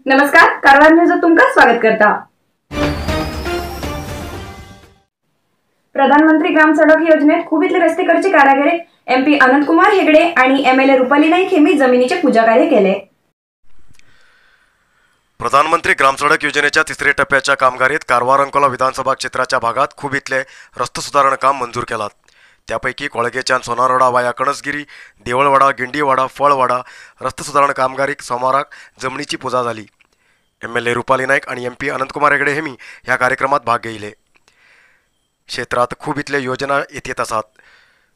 नमस्कार, कारवार न्यूज तुमका स्वागत करता। प्रधानमंत्री ग्राम सडक योजनेत खुबीतले रस्ते करचे कारागिरे MP अनंतकुमार हेगडे आणि MLA रुपाली नाईक यांनी जमिनीचे पूजा कार्य केले। प्रधानमंत्री ग्राम सडक योजनेच्या तिसऱ्या टप्प्याच्या कामगारीत कारवार अंकोला विधानसभा क्षेत्राच्या भागात खुबीतले रस्ते सुधारणा काम मंजूर केलात। त्यापैकी कोळगेच्यान सोनारवाडा वाया कणसगिरी, देवळवाडा, गिंडीवाडा, फळवाडा रस्ते सुधारणा कामगारीक सोमाराक जमिनीची पूजा झाली। MLA रुपाली नाईक आणि MP अनंतकुमार हेगडे हेमी ह्या कार्यक्रमात भाग घेतले। क्षेत्रात खुबीतले योजना येत आसात।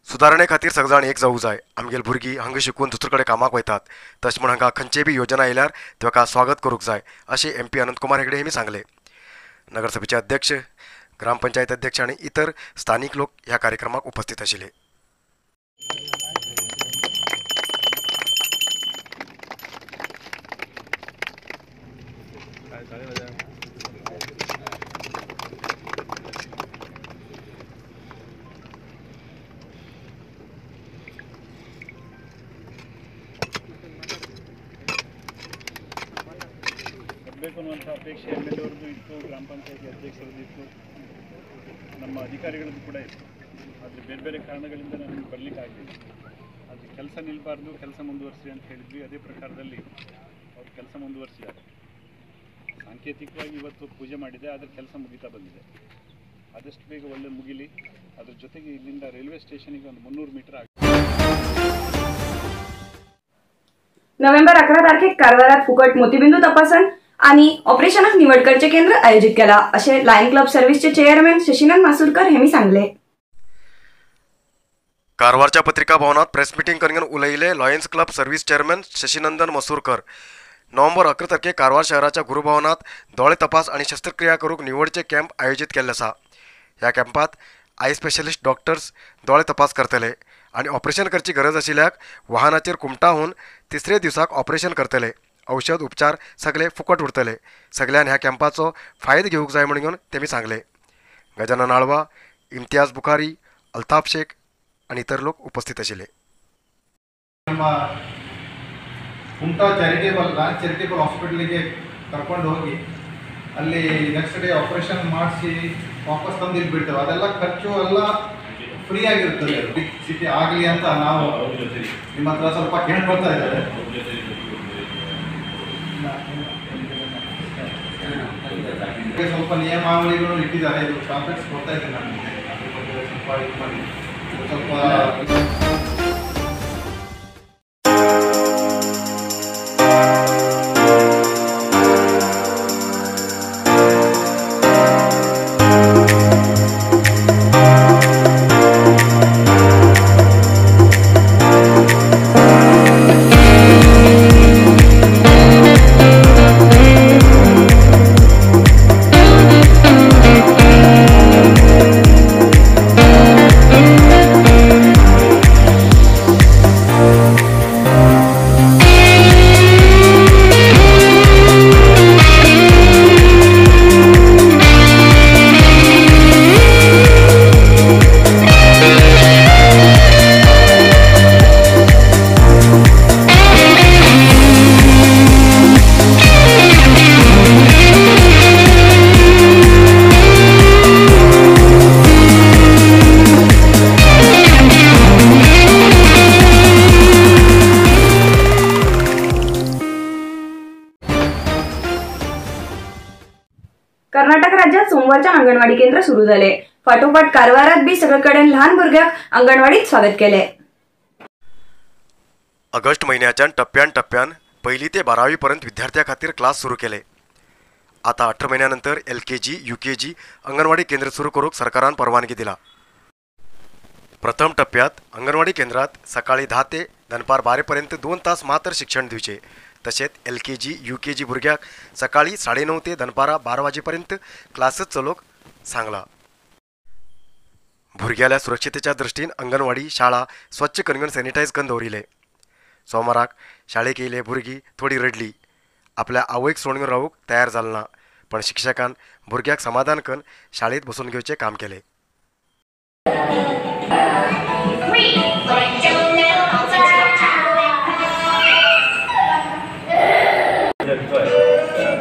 सुधारणे खातीर सगळेजाण एक जावूं जाय। आमगेल भुरगीं हांगा शिकून दुसरे कामाक वयतात, तशें म्हण हांगा खंयचेय बी योजना आयल्यार ताका स्वागत करूंक जाय अशें MP अनंतकुमार हेगडे हेमी सांगले। नगरसभेचे अध्यक्ष, ग्रामपंचायत अध्यक्ष आणि इतर स्थानिक लोक ह्या कार्यक्रमाक उपस्थित आशिल्ले। ಅಪೇಕ್ಷೆ MLA ಇತ್ತು, ಗ್ರಾಮ ಪಂಚಾಯತಿ ಅಧ್ಯಕ್ಷರದ್ದು ಇತ್ತು, ನಮ್ಮ ಅಧಿಕಾರಿಗಳದ್ದು ಕೂಡ ಇತ್ತು। ಆದರೆ ಬೇರೆ ಬೇರೆ ಕಾರಣಗಳಿಂದ ನಮಗೆ ಬರಲಿಕ್ಕಾಗಲಿಲ್ಲ। ಅದು ಕೆಲಸ ನಿಲ್ಲಬಾರ್ದು, ಕೆಲಸ ಮುಂದುವರಿಸಿ ಅಂತ ಹೇಳಿದ್ವಿ। ಅದೇ ಪ್ರಕಾರದಲ್ಲಿ ಅವರು ಕೆಲಸ ಮುಂದುವರಿಸಿದ್ದಾರೆ। ಸಾಂಕೇತಿಕವಾಗಿ ಇವತ್ತು ಪೂಜೆ ಮಾಡಿದೆ, ಆದರೆ ಕೆಲಸ ಮುಗಿತಾ ಬಂದಿದೆ। ಆದಷ್ಟು ಬೇಗ ಒಳ್ಳೆ ಮುಗಿಲಿ। ಅದ್ರ ಜೊತೆಗೆ ಇಲ್ಲಿಂದ ರೈಲ್ವೆ ಸ್ಟೇಷನ್ಗೆ ಒಂದು 300 ಮೀಟರ್ ಆಗಿದೆ। नोव्हेंबर 11 तारखेक कारवारात फुकट मोतीबिंदू तपासन आणि ऑपरेशनाक निवड करचे केंद्र आयोजित केला असे लायन क्लब सर्व्हिसचे चेअरमॅन शशिनंद मासुरकर हेमी सांगले। कारवारच्या पत्रिका भवनात प्रेस मीटिंग करून उलयले lions club service chairman Shashinandan Masurkar. November 11 तारखेक कारवार शहराच्या गुरुभवनात दोळे तपास आणि शस्त्रक्रिया करूक निवडचे कॅम्प आयोजित केल्ले आसा। ह्या कॅम्पात आय स्पेशलिस्ट डॉक्टर्स दोळे तपास करतले आणि ऑपरेशन करची गरज आशिल्ल्याक वाहनाचेर कुमटावून तिसरे दिवसाक ऑपरेशन करतले। औषध उपचार सगळे फुकट उरतले। सगळ्यान ह्या कॅम्पाचो फायदो घेवूंक जाय म्हणून तेमी सांगले। गजानन आळवा, इम्तियाज बुखारी, अल्ताफ शेख आणि इतर लोक उपस्थित आशिल्ले। ಕುಮಟಾ ಚಾರಿಟೇಬಲ್ ಹಾಸ್ಪಿಟಲ್ಗೆ ಕರ್ಕೊಂಡು ಹೋಗಿ ಅಲ್ಲಿ ನೆಕ್ಸ್ಟ್ ಡೇ ಆಪರೇಷನ್ ಮಾಡಿಸಿ ವಾಪಸ್ ತಂದು ಇಲ್ಲಿ ಬಿಡ್ತೇವೆ। ಅದೆಲ್ಲ ಖರ್ಚು ಎಲ್ಲ ಫ್ರೀ ಆಗಿರ್ತದೆ। ಬಿಗ್ ಸಿಟಿ ಆಗಲಿ ಅಂತ ನಾವು ನಿಮ್ಮ ಹತ್ರ ಸ್ವಲ್ಪ ಕೇಳ್ಕೊಳ್ತಾ ಇದ್ದಾರೆ। ಸ್ವಲ್ಪ ನಿಯಮಾವಳಿಗಳು ಇಟ್ಟಿದ್ದಾರೆ, ಇದು ಕಾಂಪ್ಲೆಕ್ಸ್ ಕೊಡ್ತಾ ಇದ್ದೀನಿ ನಾನು ನಿಮಗೆ। ಅದ್ರ ಬಗ್ಗೆ ಸ್ವಲ್ಪ ಇದು ಮಾಡಿ ಸ್ವಲ್ಪ कर्नाटक राज्यात सोमवारच्या अंगणवाडी केंद्र सुरू झाले। फाटोफाट कारवारात बी सगळीकडे लहान भुरग्याक अंगणवाडीत स्वागत केले। ऑगस्ट महिन्याच्या टप्प्यान 1ली ते 12वी पर्यंत विद्यार्थ्या खातीर क्लास सुरू केले। आता 18 महिन्यानंतर LKG, UKG अंगणवाडी केंद्र सुरू करूक सरकारान परवानगी दिला। प्रथम टप्प्यात अंगणवाडी केंद्रात सकाळी 10 ते दनपार 12 पर्यंत 2 तास मात्र शिक्षण दिवचे। तसेच LKG, UKG भुरग्याक सकाळी 9:30 ते दनपारा 12 वाजेपर्यंत क्लासच चलोवक सांगला। भुरग्याल्या सुरक्षितेच्या दृष्टीन अंगणवाडी शाळा स्वच्छ करून सॅनिटायझ करून दवरिले। सोमाराक शाळेक येयले भुरगीं थोडी रडली। आपल्या आवयक सोडून रावूंक तयार जाल ना, पण शिक्षकान भुरग्याक समाधान करून शाळेत बसून घेवचे काम केले। Good.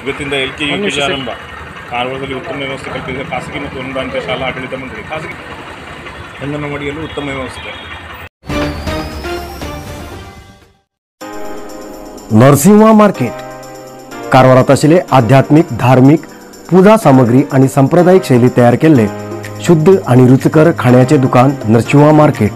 ಇವತ್ತಿಂದ LKE UKG ಆರಂಭ. ಕಾರವಾರದಲ್ಲಿ ಉತ್ತಮ ವ್ಯವಸ್ಥೆ ಕಲ್ಪಿಸಿದ ಖಾಸಗಿ ಮತ್ತು ಅನುದಾನಿತ ಶಾಲಾ ಆಡಳಿತ ಮಂಡಳಿ ಖಾಸಗಿ ಅಂಗನವಾಡಿಯಲ್ಲೂ ಉತ್ತಮ ವ್ಯವಸ್ಥೆ. नरसिंहा मार्केट कारवारात आशिल्ले आध्यात्मिक धार्मिक पूजा सामग्री आणि सांप्रदायिक शैली तयार केल्ले शुद्ध आणि रुचकर खाण्याचे दुकान नरसिंहा मार्केट.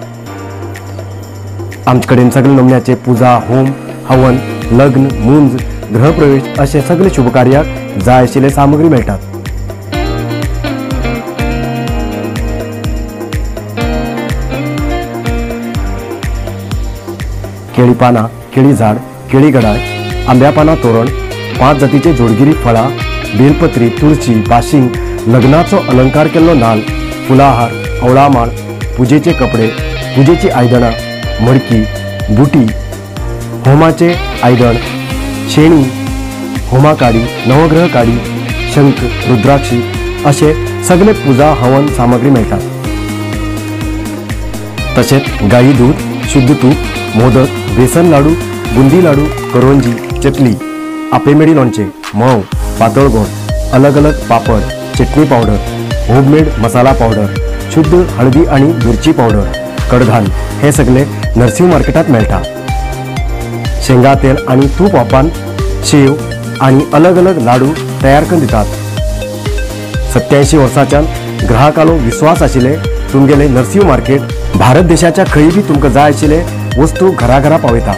आमचे कडेन सगळे नमुन्याचे पूजा होम हवन लग्न मुंज गृहप्रवेश असे सगळे शुभकार्याक जाय आशिल्ले सामग्री मेळटात. केळी पाना केळी झाड केळी गडाळ आंब्या पाना तोरण 5 जातीचे जोडगिरी फळां बेलपत्री तुळशी बाशिंग लग्नाचो अलंकार केल्लो नाल फुलाहार अवळामाळ पूजेचे कपडे पूजेची आयदनां मडकी बुटी होमाचे आयदन शेणी होमा काडी नवग्रह काडी शंख रुद्राक्षी असे सगळे पूजा हवन सामग्री मेळटात. तसेच गाई दूध शुद्ध तूप मोदक बेसन लाडू बुंदी लाडू करंजी चकली आपेमेडी लोणचे मव पातळ गोड अलग अलग पापड चटणी पावडर होममेड मसाला पावडर शुद्ध हळदी आणि मिरची पावडर कडधान्य हे सगळे नरसिंह मार्केटात मेळटा. शेंगा तेल आणि तूप वापरून शेव आणि अलग अलग लाडू तयार करून दितात. 87 वर्सांच्यान ग्राहकालो विश्वास आशिल्ले तुमगेले नरसिंह मार्केट भारत देशाच्या खंय बी तुमकां जाय आशिल्ले वस्तू घरा पावयता.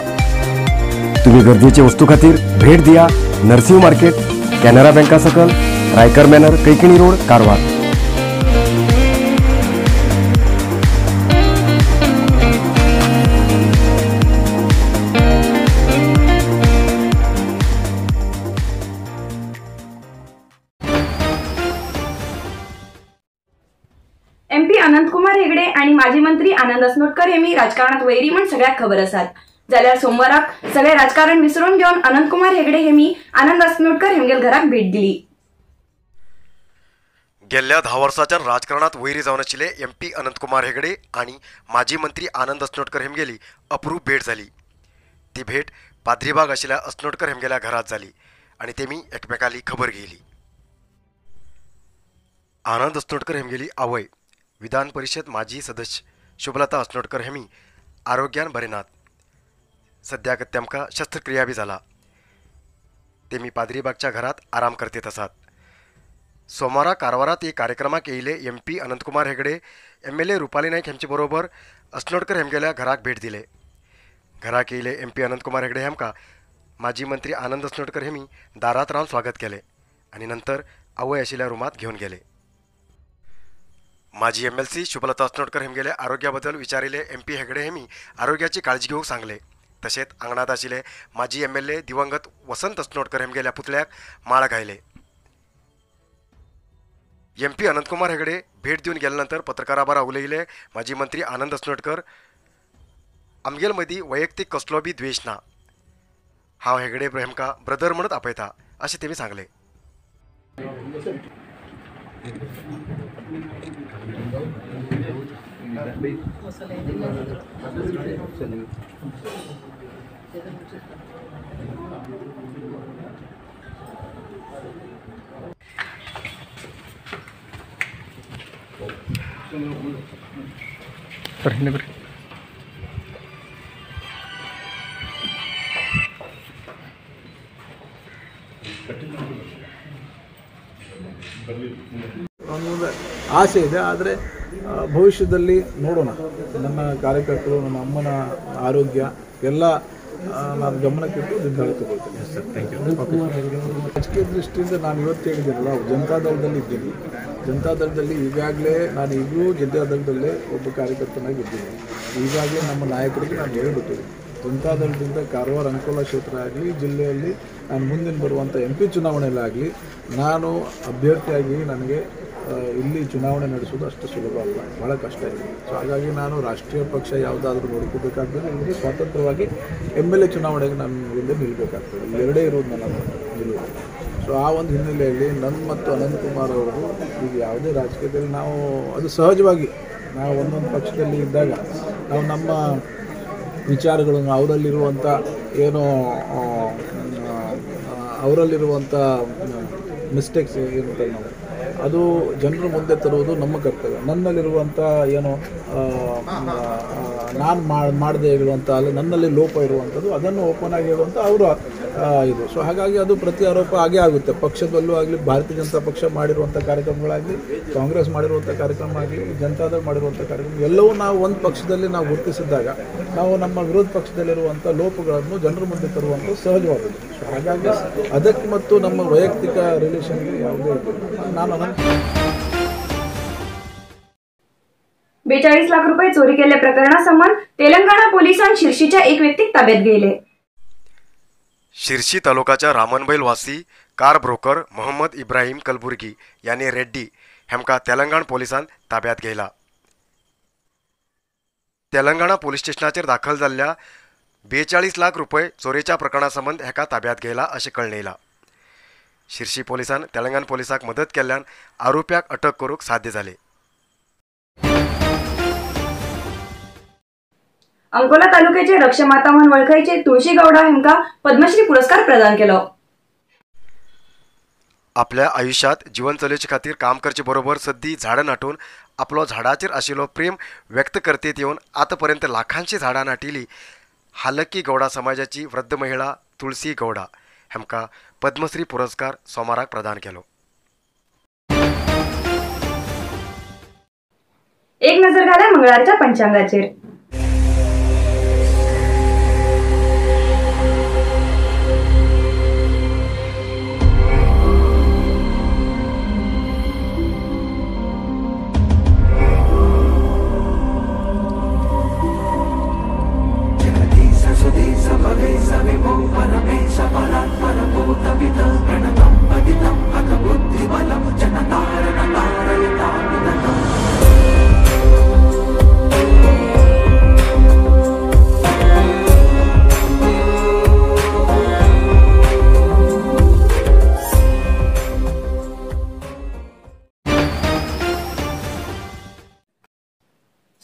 तुम्ही गरजेचे वस्तू खातीर भेट दिया नरसिंह मार्केट कॅनरा बँका सकल रायकर मॅनर कैकिणी रोड कारवार. MP अनंतकुमार हेगडे आणि माजी मंत्री आनंद अस्नोटकर हेमी राजकारणात वैरी म्हण सगळ्याक खबर आसात. जाल्यार सोमवाराक सगळे राजकारण विसरून घेवन अनंतकुमार हेगडे हेमी आनंद अस्नोटकर हेमगेल घराक भेट दिली. गेल्या 10 वर्सांच्या राजकारणात वैरी जावन आशिल्ले MP अनंतकुमार हेगडे आणि माजी मंत्री आनंद अस्नोटकर हेमगेली अप्रूप भेट जाली. ती भेट पाद्रीबाग आशिल्ल्या अस्नोटकर हेमगेल्या घरात जाली आणि तेमी एकमेकाली खबर घेयली. आनंद अस्नोटकर हेमगेली आवय विधान परिषद माजी सदस्य शुभलता अस्नोटकर हेमी आरोग्यान बरे नात. सद्याक तेमकां शस्त्रक्रिया बी जाला. तेमी पाद्रीबागच्या घरात आराम करतेत आसात. सोमारा कारवारात एक कार्यक्रमाक येयले MP अनंतकुमार हेगडे MLA रुपाली नाईक हेंचे बरोबर अस्नोटकर हेमगेल्या घराक भेट दिले. घराक येयले MP अनंतकुमार हेगडे हेमकां माजी मंत्री आनंद अस्नोटकर हेमी दारात रावन स्वागत केले आणि नंतर आवय आशिल्ल्या रुमात घेवन गेले. माजी MLC शुभलता अस्नोटकर हेमगेले आरोग्याबद्दल विचारिले MP हेगडे हेमी आरोग्याची काळजी घेवंक सांगले. तशेंच आंगणात आशिल्ले माजी MLA दिवंगत वसंत अस्नोटकर हेमगेल्या पुतळ्याक माळ घायले. MP अनंतकुमार हेगडे भेट दिवन गेले नंतर पत्रकारां बरोबर उलयले माजी मंत्री आनंद अस्नोटकर आमगेल मदीं वैयक्तीक कसलो बी द्वेश ना. हांव हेगडे हेमकां ब्रदर म्हणत आपयता अशें तेमी सांगले. ಆಸೆ ಇದೆ. ಆದರೆ ಭವಿಷ್ಯದಲ್ಲಿ ನೋಡೋಣ. ನನ್ನ ಕಾರ್ಯಕರ್ತರು ನಮ್ಮ ಅಮ್ಮನ ಆರೋಗ್ಯ ಎಲ್ಲ ನಾನು ಗಮನಕ್ಕಿಟ್ಟು ನಿರ್ಧಾರ ತಗೊಳ್ತೇನೆ. Sir thank you. ರಾಜಕೀಯ ದೃಷ್ಟಿಯಿಂದ ನಾನು ಇವತ್ತು ಹೇಳಿದ್ದೀನಲ್ಲ ಜನತಾದಳದಲ್ಲಿ ಇದ್ದೀನಿ. ಜನತಾದಳದಲ್ಲಿ ಈಗಾಗಲೇ ನಾನು ಈಗಲೂ ಜನತಾದಳದಲ್ಲೇ ಒಬ್ಬ ಕಾರ್ಯಕರ್ತನಾಗಿ ಇದ್ದೀನಿ. ಈಗಾಗಲೇ ನಮ್ಮ ನಾಯಕರಿಗೆ ನಾನು ಹೇಳಿಬಿಟ್ಟಿದ್ದೀನಿ ಜನತಾದಳದಿಂದ ಕಾರವಾರ ಅಂಕೋಲ ಕ್ಷೇತ್ರ ಆಗಲಿ ಜಿಲ್ಲೆಯಲ್ಲಿ ನಾನು ಮುಂದಿನ ಬರುವಂಥ MP ಚುನಾವಣೆಯಲ್ಲಾಗಲಿ ನಾನು ಅಭ್ಯರ್ಥಿಯಾಗಿ ನನಗೆ ಇಲ್ಲಿ ಚುನಾವಣೆ ನಡೆಸೋದು ಅಷ್ಟು ಸುಲಭ ಅಲ್ಲ, ಭಾಳ ಕಷ್ಟ ಇದೆ. ಸೊ ಹಾಗಾಗಿ ನಾನು ರಾಷ್ಟ್ರೀಯ ಪಕ್ಷ ಯಾವುದಾದ್ರೂ ನೋಡ್ಕೋಬೇಕಾಗ್ತದೆ, ಇಲ್ಲಿ ಸ್ವತಂತ್ರವಾಗಿ MLA ಚುನಾವಣೆಗೆ ನಾನು ಮುಂದೆ ನಿಲ್ಲಬೇಕಾಗ್ತದೆ. ಎರಡೇ ಇರೋದು ನನ್ನ ನಿಲುವು. ಸೊ ಆ ಒಂದು ಹಿನ್ನೆಲೆಯಲ್ಲಿ ನನ್ನ ಮತ್ತು ಅನಂತಕುಮಾರ್ ಅವರು ಈಗ ಯಾವುದೇ ರಾಜಕೀಯದಲ್ಲಿ ನಾವು ಅದು ಸಹಜವಾಗಿ ನಾವು ಒಂದೊಂದು ಪಕ್ಷದಲ್ಲಿ ಇದ್ದಾಗ ನಾವು ನಮ್ಮ ವಿಚಾರಗಳನ್ನು ಅವರಲ್ಲಿರುವಂಥ ಏನೋ ಅವರಲ್ಲಿರುವಂಥ ಮಿಸ್ಟೇಕ್ಸ್ ಏನಿದೆ ನಾವು ಅದು ಜನರ ಮುಂದೆ ತರುವುದು ನಮ್ಮ ಕರ್ತವ್ಯ. ನನ್ನಲ್ಲಿರುವಂಥ ಏನೋ ನಾನು ಮಾಡದೇ ಇರುವಂಥ ಅಲ್ಲಿ ನನ್ನಲ್ಲಿ ಲೋಪ ಇರುವಂಥದ್ದು ಅದನ್ನು ಓಪನ್ ಆಗಿ ಹೇಳುವಂಥ ಅವರು ಇದು. ಸೊ ಹಾಗಾಗಿ ಅದು ಪ್ರತಿ ಆರೋಪ ಆಗೇ ಆಗುತ್ತೆ. ಪಕ್ಷದಲ್ಲೂ ಆಗಲಿ, ಭಾರತೀಯ ಜನತಾ ಪಕ್ಷ ಮಾಡಿರುವಂಥ ಕಾರ್ಯಕ್ರಮಗಳಾಗಲಿ, ಕಾಂಗ್ರೆಸ್ ಮಾಡಿರುವಂಥ ಕಾರ್ಯಕ್ರಮ ಆಗಲಿ, ಜನತಾದಳ ಮಾಡಿರುವಂಥ ಕಾರ್ಯಕ್ರಮ ಎಲ್ಲವೂ ನಾವು ಒಂದು ಪಕ್ಷದಲ್ಲಿ ನಾವು ಗುರುತಿಸಿದಾಗ ನಾವು ನಮ್ಮ ವಿರೋಧ ಪಕ್ಷದಲ್ಲಿರುವಂಥ ಲೋಪಗಳನ್ನು ಜನರ ಮುಂದೆ ತರುವಂಥ ಸಹಜವಾದದ್ದು. ಸೊ ಹಾಗಾಗಿ ಅದಕ್ಕೆ ಮತ್ತು ನಮ್ಮ ವೈಯಕ್ತಿಕ ರಿಲೇಷನ್ಗೆ ಯಾವುದೇ ನಾನು 42 लाख रुपये चोरी केल्याप्रकरणासंबंध तेलंगणा पोलिसांनी शिर्शीच्या एक व्यक्तीक ताब्यात घेतले. शिर्शी तालुक्याच्या रामनबैल वासी कार ब्रोकर मोहम्मद इब्राहिम कलबुर्गी यांनी रेड्डी हेमका तेलंगण पोलिसांनी ताब्यात घेतला. तेलंगणा पोलीस स्टेशनाचेर दाखल जाल्ल्या 42 लाख रुपये चोरेच्या प्रकरणासंबंध हेका ताब्यात घेतला अशें कळयला. शिर्शी पोलिसांनी तेलंगण पोलिसांक मदत केल्ल्यान आरोप्याक अटक करूंक साध्य जाले. अंकोला तालुक्याचे रक्षमाता म्हणून वळखायचे तुळशी गौडा हेमका पद्मश्री पुरस्कार प्रदान केलो. आपल्या आयुष्यात जीवन चलोवचे खातीर काम करचे बरोबर सद्दी झाडां नाटून आपलो झाडाचेर आशिल्लो प्रेम व्यक्त करतेत येवन आतापर्यंत लाखांची झाडां नाटिली हालकी गौडा समाजाची वृद्ध महिला तुळशी गौडा हेमका पद्मश्री पुरस्कार सोमाराक प्रदान केलो. एक नजर घाला मंगळवारच्या पंचांगाचेर.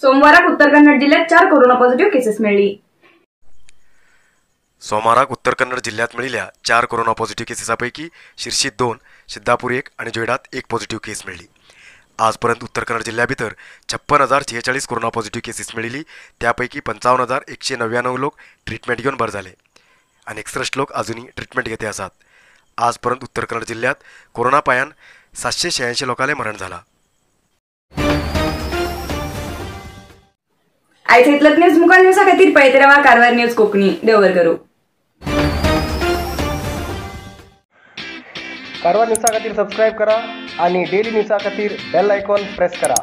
सोमवाराक उत्तर कन्नड जिल्ह्यात 4 कोरोना पॉझिटिव्ह केसेस मिळली. सोमाराक उत्तर कन्नड जिल्ह्यात मिळिल्ल्या 4 कोरोना पॉझिटिव्ह केसेसांपैकी शिर्शीत 2, सिद्धापूर 1 आणि जोयडात 1 पॉझिटिव्ह केस मिळली. आजपर्यंत उत्तर कन्नड जिल्ह्या भितर 56,046 कोरोना पॉझिटिव्ह केसेस मिळिल्ली. त्यापैकी 55,199 लोक ट्रीटमेंट घेऊन बरे झाले आणि 61 लोक अजूनही ट्रीटमेंट घेते आसात. आजपर्यंत उत्तर कन्नड जिल्ह्यात कोरोना पायान 786 लोकांले मरण झाला. आयचे इतलत न्यूज मुखार न्यूजा खातीर पळयत रावा कारवार न्यूज कोंकणी. देव बरें करूं. कारवार न्यूजा खातीर सबस्क्राईब करा आणि डेली न्यूजा खातीर बेल आयकॉन प्रेस करा.